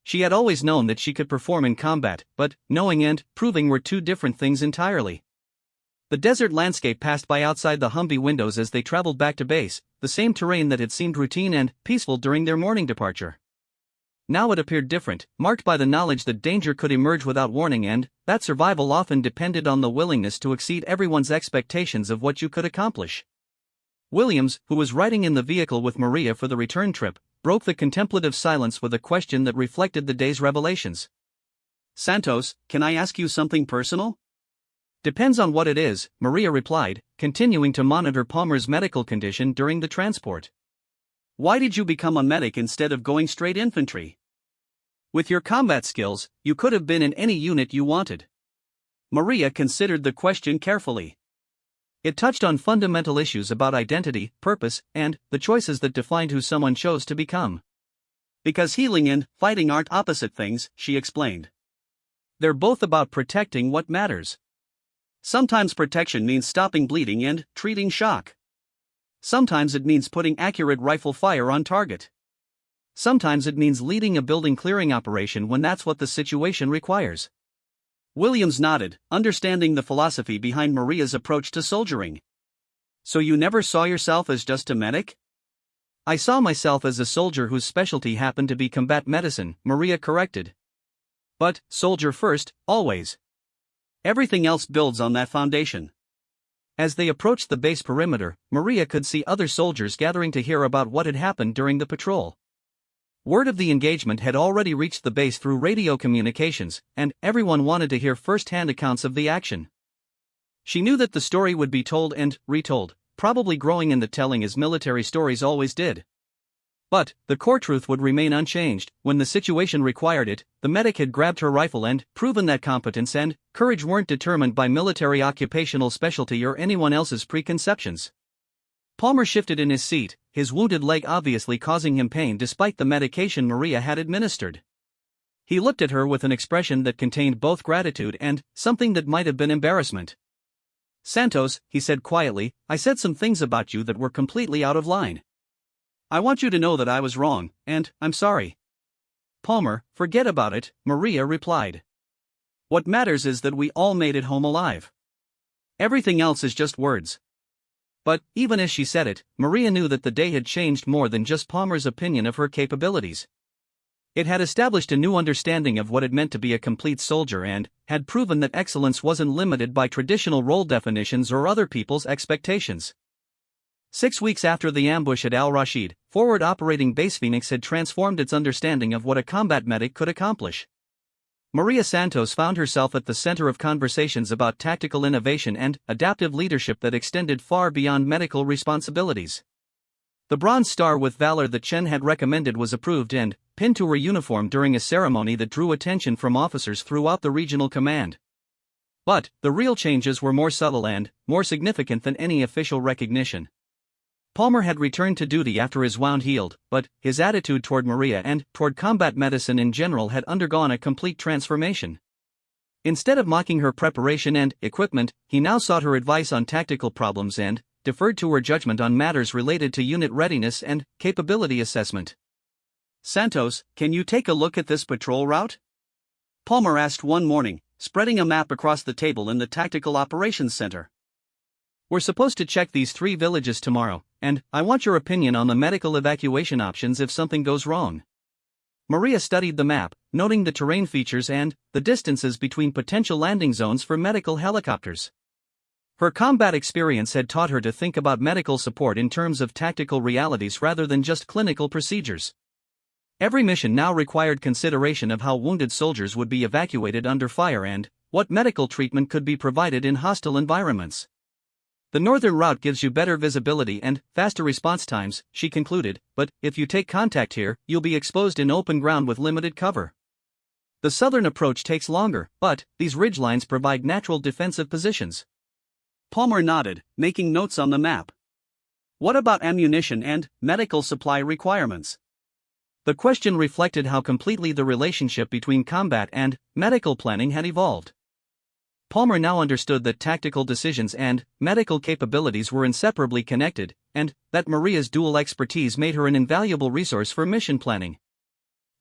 She had always known that she could perform in combat, but knowing and proving were two different things entirely. The desert landscape passed by outside the Humvee windows as they traveled back to base, the same terrain that had seemed routine and peaceful during their morning departure. Now it appeared different, marked by the knowledge that danger could emerge without warning and that survival often depended on the willingness to exceed everyone's expectations of what you could accomplish. Williams, who was riding in the vehicle with Maria for the return trip, broke the contemplative silence with a question that reflected the day's revelations. Santos, can I ask you something personal? Depends on what it is, Maria replied, continuing to monitor Palmer's medical condition during the transport. Why did you become a medic instead of going straight infantry? With your combat skills, you could have been in any unit you wanted. Maria considered the question carefully. It touched on fundamental issues about identity, purpose, and the choices that defined who someone chose to become. Because healing and fighting aren't opposite things, she explained. They're both about protecting what matters. Sometimes protection means stopping bleeding and treating shock. Sometimes it means putting accurate rifle fire on target. Sometimes it means leading a building clearing operation when that's what the situation requires. Williams nodded, understanding the philosophy behind Maria's approach to soldiering. So you never saw yourself as just a medic? I saw myself as a soldier whose specialty happened to be combat medicine, Maria corrected. But, soldier first, always. Everything else builds on that foundation. As they approached the base perimeter, Maria could see other soldiers gathering to hear about what had happened during the patrol. Word of the engagement had already reached the base through radio communications, and everyone wanted to hear first-hand accounts of the action. She knew that the story would be told and retold, probably growing in the telling as military stories always did. But the core truth would remain unchanged. When the situation required it, the medic had grabbed her rifle and proven that competence and courage weren't determined by military occupational specialty or anyone else's preconceptions. Palmer shifted in his seat, his wounded leg obviously causing him pain despite the medication Maria had administered. He looked at her with an expression that contained both gratitude and something that might have been embarrassment. Santos, he said quietly, I said some things about you that were completely out of line. I want you to know that I was wrong, and I'm sorry. Palmer, forget about it, Maria replied. What matters is that we all made it home alive. Everything else is just words. But, even as she said it, Maria knew that the day had changed more than just Palmer's opinion of her capabilities. It had established a new understanding of what it meant to be a complete soldier and had proven that excellence wasn't limited by traditional role definitions or other people's expectations. 6 weeks after the ambush at Al-Rashid, Forward Operating Base Phoenix had transformed its understanding of what a combat medic could accomplish. Maria Santos found herself at the center of conversations about tactical innovation and adaptive leadership that extended far beyond medical responsibilities. The Bronze Star with Valor that Chen had recommended was approved and pinned to her uniform during a ceremony that drew attention from officers throughout the regional command. But the real changes were more subtle and more significant than any official recognition. Palmer had returned to duty after his wound healed, but his attitude toward Maria and toward combat medicine in general had undergone a complete transformation. Instead of mocking her preparation and equipment, he now sought her advice on tactical problems and deferred to her judgment on matters related to unit readiness and capability assessment. Santos, can you take a look at this patrol route? Palmer asked one morning, spreading a map across the table in the Tactical Operations Center. We're supposed to check these 3 villages tomorrow, and I want your opinion on the medical evacuation options if something goes wrong. Maria studied the map, noting the terrain features and the distances between potential landing zones for medical helicopters. Her combat experience had taught her to think about medical support in terms of tactical realities rather than just clinical procedures. Every mission now required consideration of how wounded soldiers would be evacuated under fire and what medical treatment could be provided in hostile environments. The northern route gives you better visibility and faster response times, she concluded, but if you take contact here, you'll be exposed in open ground with limited cover. The southern approach takes longer, but these ridgelines provide natural defensive positions. Palmer nodded, making notes on the map. What about ammunition and medical supply requirements? The question reflected how completely the relationship between combat and medical planning had evolved. Palmer now understood that tactical decisions and medical capabilities were inseparably connected, and that Maria's dual expertise made her an invaluable resource for mission planning.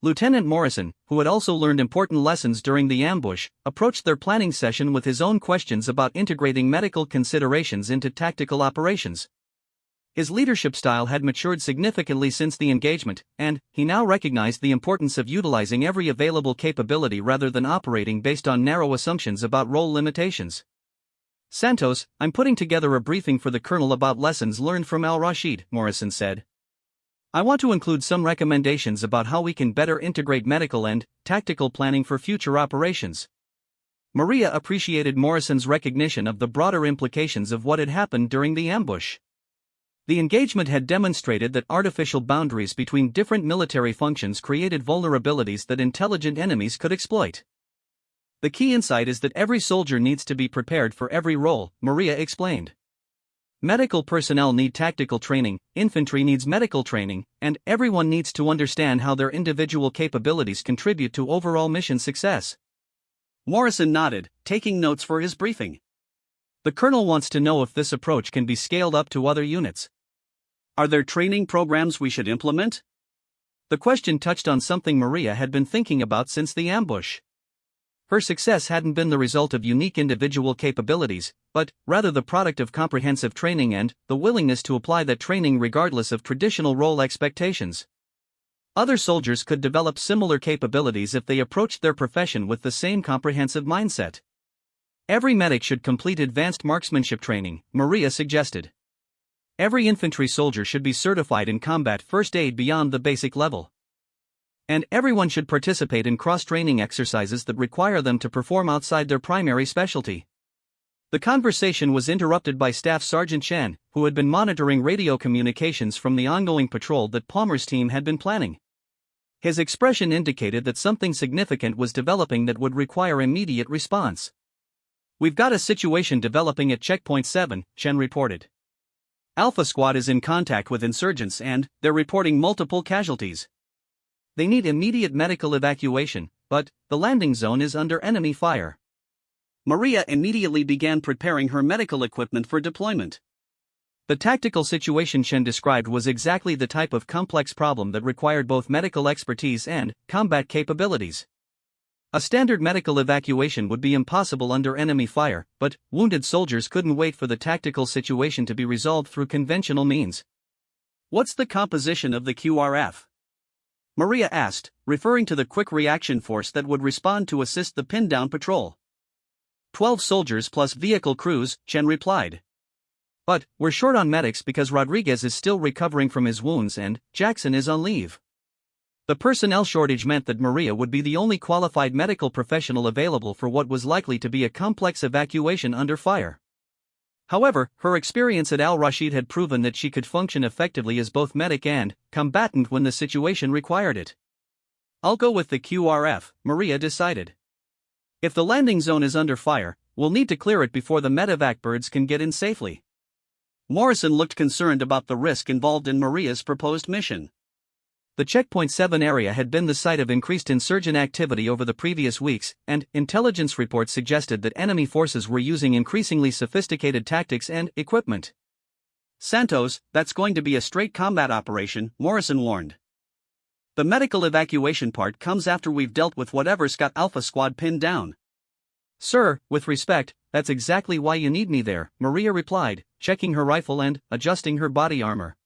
Lieutenant Morrison, who had also learned important lessons during the ambush, approached their planning session with his own questions about integrating medical considerations into tactical operations. His leadership style had matured significantly since the engagement, and he now recognized the importance of utilizing every available capability rather than operating based on narrow assumptions about role limitations. "Santos, I'm putting together a briefing for the Colonel about lessons learned from al-Rashid," Morrison said. "I want to include some recommendations about how we can better integrate medical and tactical planning for future operations." Maria appreciated Morrison's recognition of the broader implications of what had happened during the ambush. The engagement had demonstrated that artificial boundaries between different military functions created vulnerabilities that intelligent enemies could exploit. "The key insight is that every soldier needs to be prepared for every role," Maria explained. "Medical personnel need tactical training, infantry needs medical training, and everyone needs to understand how their individual capabilities contribute to overall mission success." Morrison nodded, taking notes for his briefing. "The Colonel wants to know if this approach can be scaled up to other units. Are there training programs we should implement?" The question touched on something Maria had been thinking about since the ambush. Her success hadn't been the result of unique individual capabilities, but rather the product of comprehensive training and the willingness to apply that training regardless of traditional role expectations. Other soldiers could develop similar capabilities if they approached their profession with the same comprehensive mindset. "Every medic should complete advanced marksmanship training," Maria suggested. "Every infantry soldier should be certified in combat first aid beyond the basic level. And everyone should participate in cross-training exercises that require them to perform outside their primary specialty." The conversation was interrupted by Staff Sergeant Chen, who had been monitoring radio communications from the ongoing patrol that Palmer's team had been planning. His expression indicated that something significant was developing that would require immediate response. "We've got a situation developing at Checkpoint 7, Chen reported. Alpha Squad is in contact with insurgents and they're reporting multiple casualties. They need immediate medical evacuation, but the landing zone is under enemy fire." Maria immediately began preparing her medical equipment for deployment. The tactical situation Chen described was exactly the type of complex problem that required both medical expertise and combat capabilities. A standard medical evacuation would be impossible under enemy fire, but wounded soldiers couldn't wait for the tactical situation to be resolved through conventional means. "What's the composition of the QRF?" Maria asked, referring to the quick reaction force that would respond to assist the pinned-down patrol. 12 soldiers plus vehicle crews, Chen replied. "But we're short on medics because Rodriguez is still recovering from his wounds and Jackson is on leave." The personnel shortage meant that Maria would be the only qualified medical professional available for what was likely to be a complex evacuation under fire. However, her experience at al-Rashid had proven that she could function effectively as both medic and combatant when the situation required it. "I'll go with the QRF," Maria decided. "If the landing zone is under fire, we'll need to clear it before the medevac birds can get in safely." Morrison looked concerned about the risk involved in Maria's proposed mission. The Checkpoint 7 area had been the site of increased insurgent activity over the previous weeks, and intelligence reports suggested that enemy forces were using increasingly sophisticated tactics and equipment. "Santos, that's going to be a straight combat operation," Morrison warned. "The medical evacuation part comes after we've dealt with whatever's got Alpha Squad pinned down." "Sir, with respect, that's exactly why you need me there," Maria replied, checking her rifle and adjusting her body armor.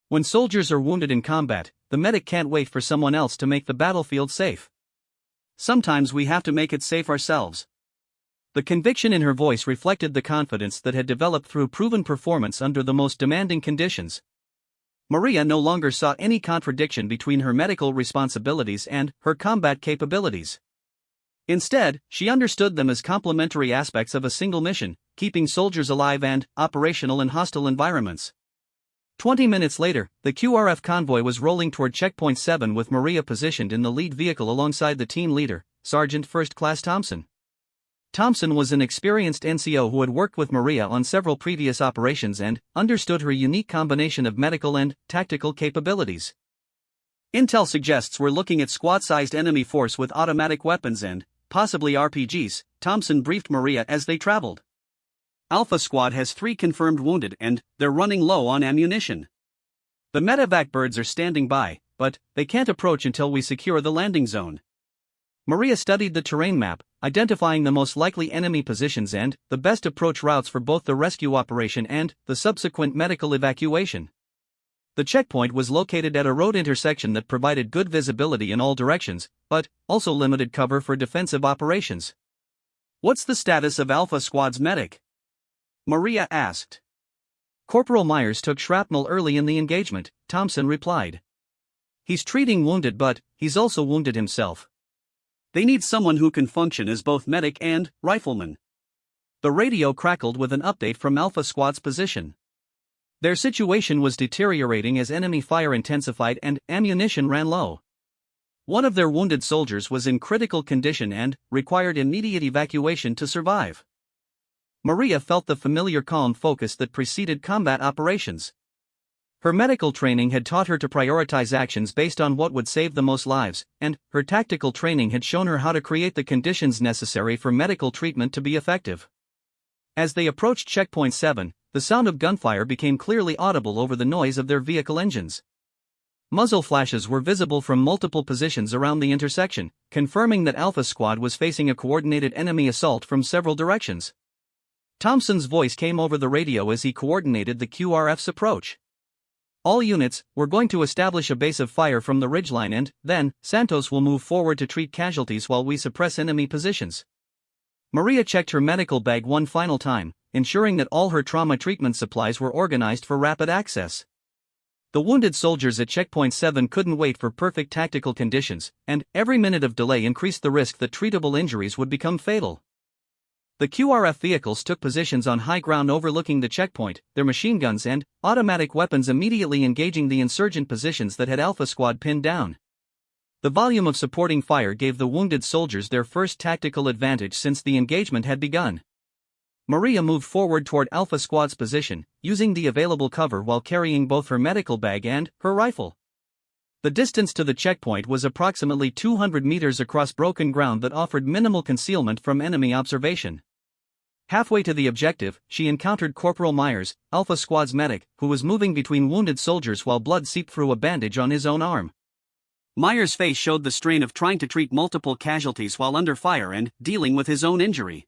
"When soldiers are wounded in combat, the medic can't wait for someone else to make the battlefield safe. Sometimes we have to make it safe ourselves." The conviction in her voice reflected the confidence that had developed through proven performance under the most demanding conditions. Maria no longer saw any contradiction between her medical responsibilities and her combat capabilities. Instead, she understood them as complementary aspects of a single mission, keeping soldiers alive and operational in hostile environments. 20 minutes later, the QRF convoy was rolling toward Checkpoint 7 with Maria positioned in the lead vehicle alongside the team leader, Sergeant First Class Thompson. Thompson was an experienced NCO who had worked with Maria on several previous operations and understood her unique combination of medical and tactical capabilities. "Intel suggests we're looking at squad-sized enemy force with automatic weapons and possibly RPGs, Thompson briefed Maria as they traveled. Alpha Squad has 3 confirmed wounded and they're running low on ammunition. The medevac birds are standing by, but they can't approach until we secure the landing zone. Maria studied the terrain map, identifying the most likely enemy positions and the best approach routes for both the rescue operation and the subsequent medical evacuation. The checkpoint was located at a road intersection that provided good visibility in all directions, but also limited cover for defensive operations. "What's the status of Alpha Squad's medic?" Maria asked. "Corporal Myers took shrapnel early in the engagement," Thompson replied. "He's treating wounded, but he's also wounded himself. They need someone who can function as both medic and rifleman." The radio crackled with an update from Alpha Squad's position. Their situation was deteriorating as enemy fire intensified and ammunition ran low. One of their wounded soldiers was in critical condition and required immediate evacuation to survive. Maria felt the familiar calm focus that preceded combat operations. Her medical training had taught her to prioritize actions based on what would save the most lives, and her tactical training had shown her how to create the conditions necessary for medical treatment to be effective. As they approached Checkpoint 7, the sound of gunfire became clearly audible over the noise of their vehicle engines. Muzzle flashes were visible from multiple positions around the intersection, confirming that Alpha Squad was facing a coordinated enemy assault from several directions. Thompson's voice came over the radio as he coordinated the QRF's approach. "All units, we're going to establish a base of fire from the ridgeline and, then, Santos will move forward to treat casualties while we suppress enemy positions." Maria checked her medical bag one final time, ensuring that all her trauma treatment supplies were organized for rapid access. The wounded soldiers at Checkpoint 7 couldn't wait for perfect tactical conditions, and every minute of delay increased the risk that treatable injuries would become fatal. The QRF vehicles took positions on high ground overlooking the checkpoint, their machine guns and automatic weapons immediately engaging the insurgent positions that had Alpha Squad pinned down. The volume of supporting fire gave the wounded soldiers their first tactical advantage since the engagement had begun. Maria moved forward toward Alpha Squad's position, using the available cover while carrying both her medical bag and her rifle. The distance to the checkpoint was approximately 200 meters across broken ground that offered minimal concealment from enemy observation. Halfway to the objective, she encountered Corporal Myers, Alpha Squad's medic, who was moving between wounded soldiers while blood seeped through a bandage on his own arm. Myers' face showed the strain of trying to treat multiple casualties while under fire and dealing with his own injury.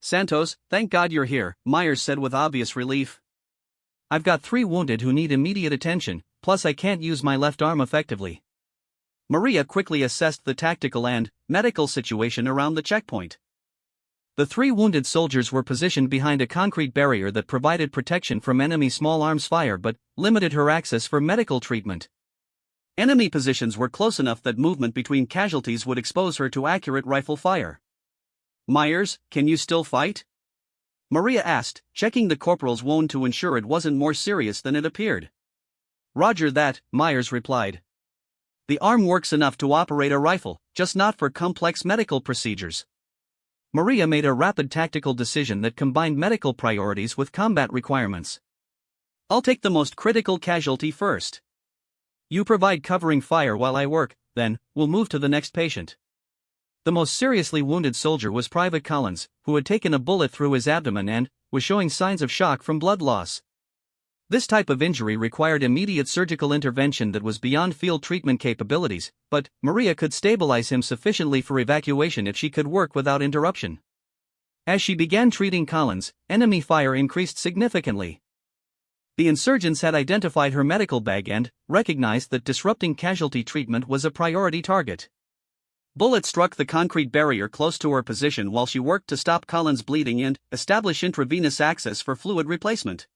"Santos, thank God you're here," Myers said with obvious relief. "I've got 3 wounded who need immediate attention, plus I can't use my left arm effectively." Maria quickly assessed the tactical and medical situation around the checkpoint. The 3 wounded soldiers were positioned behind a concrete barrier that provided protection from enemy small arms fire but limited her access for medical treatment. Enemy positions were close enough that movement between casualties would expose her to accurate rifle fire. "Myers, can you still fight?" Maria asked, checking the corporal's wound to ensure it wasn't more serious than it appeared. "Roger that," Myers replied. "The arm works enough to operate a rifle, just not for complex medical procedures." Maria made a rapid tactical decision that combined medical priorities with combat requirements. "I'll take the most critical casualty first. You provide covering fire while I work, then we'll move to the next patient." The most seriously wounded soldier was Private Collins, who had taken a bullet through his abdomen and was showing signs of shock from blood loss. This type of injury required immediate surgical intervention that was beyond field treatment capabilities, but Maria could stabilize him sufficiently for evacuation if she could work without interruption. As she began treating Collins, enemy fire increased significantly. The insurgents had identified her medical bag and recognized that disrupting casualty treatment was a priority target. Bullets struck the concrete barrier close to her position while she worked to stop Collins' bleeding and establish intravenous access for fluid replacement.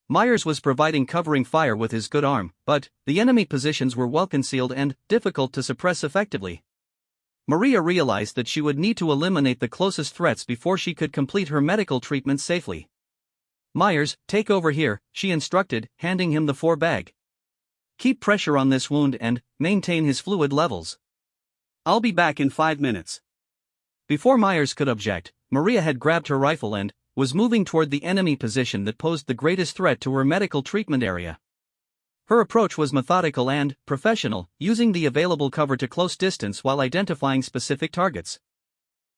Myers was providing covering fire with his good arm, but the enemy positions were well concealed and difficult to suppress effectively. Maria realized that she would need to eliminate the closest threats before she could complete her medical treatment safely. "Myers, take over here," she instructed, handing him the 4 bag. "Keep pressure on this wound and maintain his fluid levels. I'll be back in 5 minutes." Before Myers could object, Maria had grabbed her rifle and was moving toward the enemy position that posed the greatest threat to her medical treatment area. Her approach was methodical and professional, using the available cover to close distance while identifying specific targets.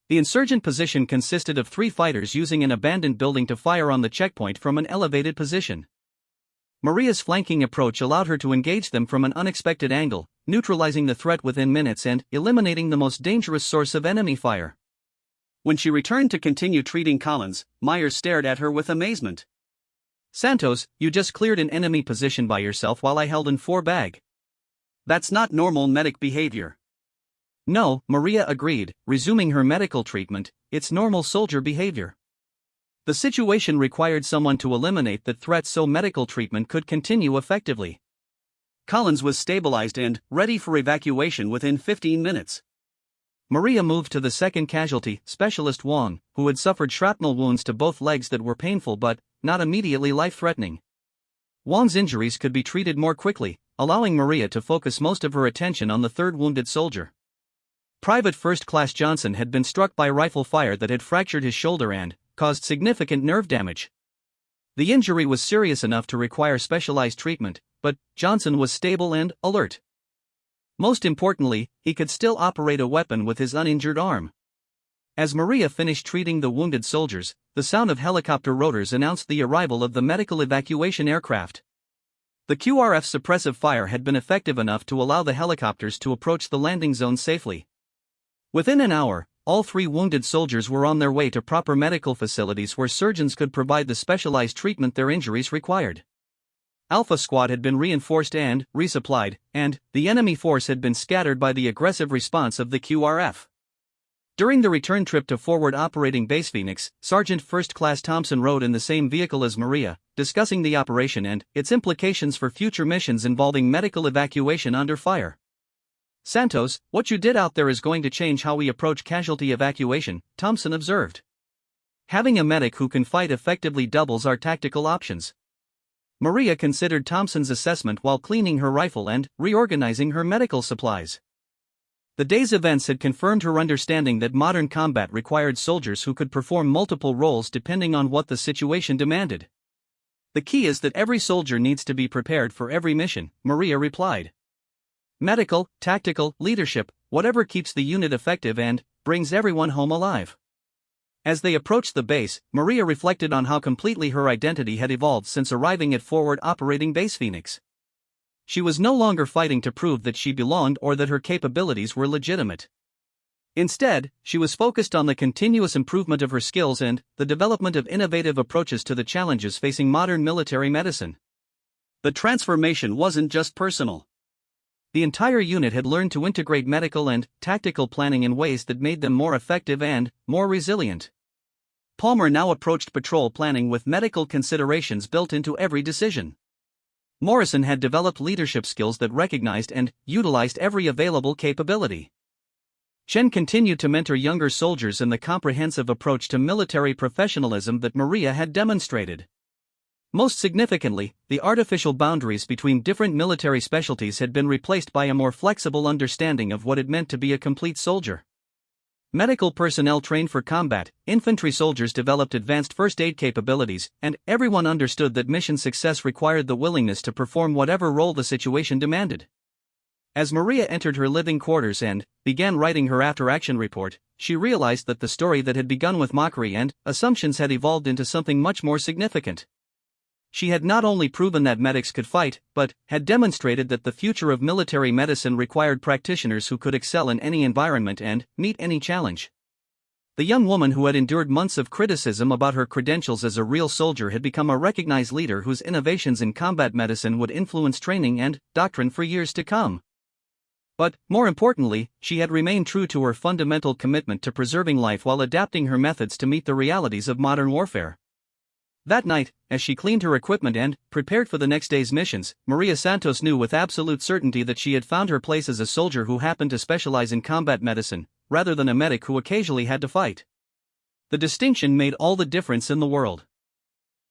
The insurgent position consisted of 3 fighters using an abandoned building to fire on the checkpoint from an elevated position. Maria's flanking approach allowed her to engage them from an unexpected angle, neutralizing the threat within minutes and eliminating the most dangerous source of enemy fire. When she returned to continue treating Collins, Myers stared at her with amazement. "Santos, you just cleared an enemy position by yourself while I held in 4 bag. That's not normal medic behavior." "No," Maria agreed, resuming her medical treatment, "it's normal soldier behavior. The situation required someone to eliminate that threat so medical treatment could continue effectively." Collins was stabilized and ready for evacuation within 15 minutes. Maria moved to the second casualty, Specialist Wong, who had suffered shrapnel wounds to both legs that were painful but not immediately life-threatening. Wong's injuries could be treated more quickly, allowing Maria to focus most of her attention on the third wounded soldier. Private First Class Johnson had been struck by rifle fire that had fractured his shoulder and caused significant nerve damage. The injury was serious enough to require specialized treatment, but Johnson was stable and alert. Most importantly, he could still operate a weapon with his uninjured arm. As Maria finished treating the wounded soldiers, the sound of helicopter rotors announced the arrival of the medical evacuation aircraft. The QRF suppressive fire had been effective enough to allow the helicopters to approach the landing zone safely. Within an hour, all 3 wounded soldiers were on their way to proper medical facilities where surgeons could provide the specialized treatment their injuries required. Alpha Squad had been reinforced and resupplied, and the enemy force had been scattered by the aggressive response of the QRF. During the return trip to Forward Operating Base Phoenix, Sergeant First Class Thompson rode in the same vehicle as Maria, discussing the operation and its implications for future missions involving medical evacuation under fire. "Santos, what you did out there is going to change how we approach casualty evacuation," Thompson observed. "Having a medic who can fight effectively doubles our tactical options." Maria considered Thompson's assessment while cleaning her rifle and reorganizing her medical supplies. The day's events had confirmed her understanding that modern combat required soldiers who could perform multiple roles depending on what the situation demanded. "The key is that every soldier needs to be prepared for every mission," Maria replied. "Medical, tactical, leadership, whatever keeps the unit effective and brings everyone home alive." As they approached the base, Maria reflected on how completely her identity had evolved since arriving at Forward Operating Base Phoenix. She was no longer fighting to prove that she belonged or that her capabilities were legitimate. Instead, she was focused on the continuous improvement of her skills and the development of innovative approaches to the challenges facing modern military medicine. The transformation wasn't just personal. The entire unit had learned to integrate medical and tactical planning in ways that made them more effective and more resilient. Palmer now approached patrol planning with medical considerations built into every decision. Morrison had developed leadership skills that recognized and utilized every available capability. Chen continued to mentor younger soldiers in the comprehensive approach to military professionalism that Maria had demonstrated. Most significantly, the artificial boundaries between different military specialties had been replaced by a more flexible understanding of what it meant to be a complete soldier. Medical personnel trained for combat, infantry soldiers developed advanced first aid capabilities, and everyone understood that mission success required the willingness to perform whatever role the situation demanded. As Maria entered her living quarters and began writing her after-action report, she realized that the story that had begun with mockery and assumptions had evolved into something much more significant. She had not only proven that medics could fight, but had demonstrated that the future of military medicine required practitioners who could excel in any environment and meet any challenge. The young woman who had endured months of criticism about her credentials as a real soldier had become a recognized leader whose innovations in combat medicine would influence training and doctrine for years to come. But, more importantly, she had remained true to her fundamental commitment to preserving life while adapting her methods to meet the realities of modern warfare. That night, as she cleaned her equipment and prepared for the next day's missions, Maria Santos knew with absolute certainty that she had found her place as a soldier who happened to specialize in combat medicine, rather than a medic who occasionally had to fight. The distinction made all the difference in the world.